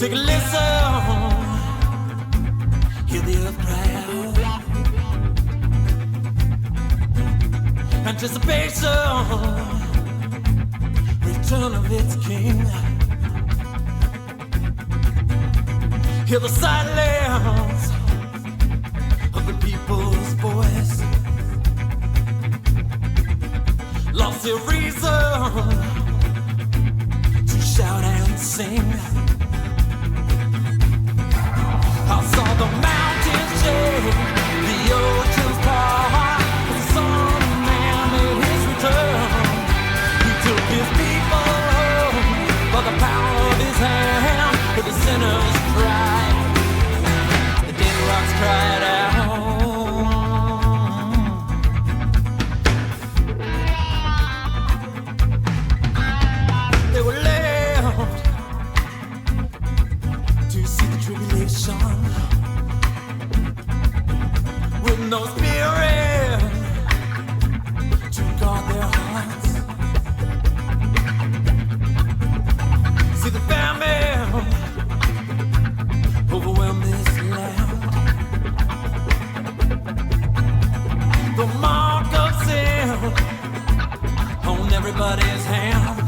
Take a listen, hear the earth cry out. Anticipation, return of its king. Hear the silence of the people's voice. Lost their reason to shout and sing. I saw the mountains shake, the oceans part. The Son of Man made his return. He took his people home by the power of his hand. For the sinners cried, the dead rocks cried out. They were left to see the tribulation with no spirit to guard their hearts. See the famine overwhelm this land. The mark of sin on everybody's hand.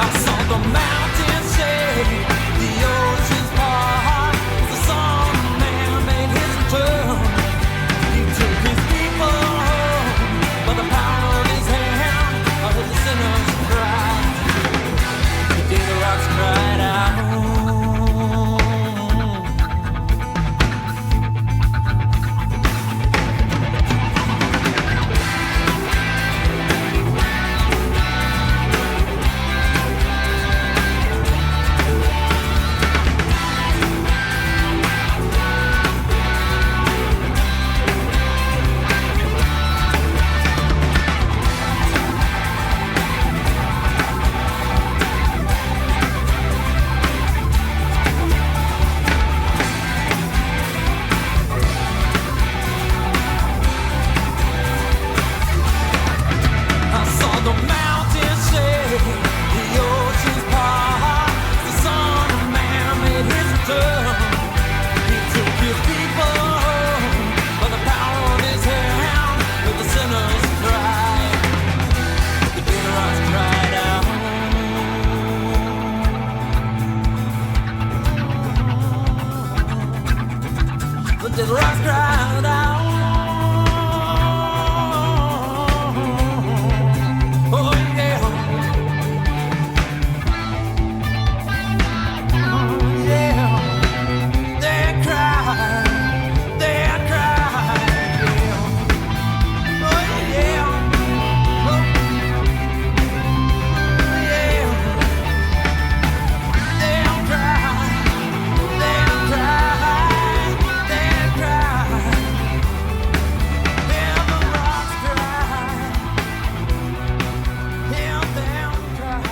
I saw the mountains shake, the oceans part. The Son of Man made his return. He took his people home by the power of his hand. I heard the sinners cry, the dead rocks cried out. The rocks cried out. Oh yeah. Oh yeah. They cried. They cried. Yeah. Oh yeah. Oh yeah. They cried. They cried. They cried. Yeah, the rocks cried. Yeah, them cried.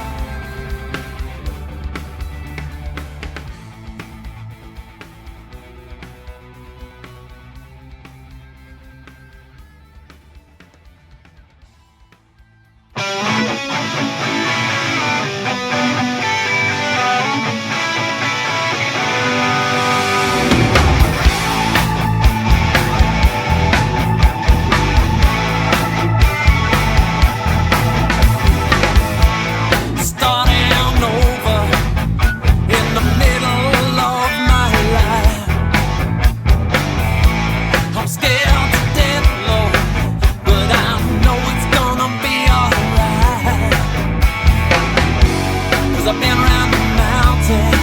Starting over in the middle of my life. I'm scared to death, Lord, but I know it's gonna be alright. 'Cause I've been around the mountain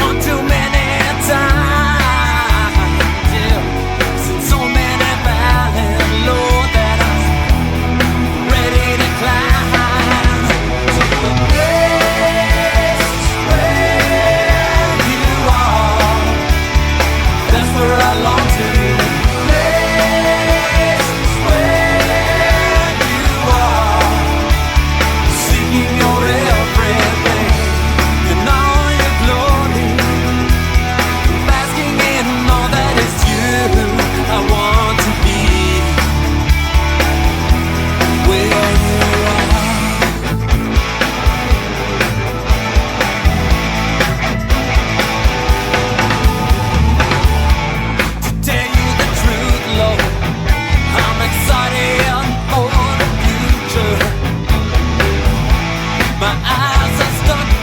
one too many times, yeah. Seen so many valleys, Lord, that I'm ready to climb. To the place where you are, that's where I long to stuck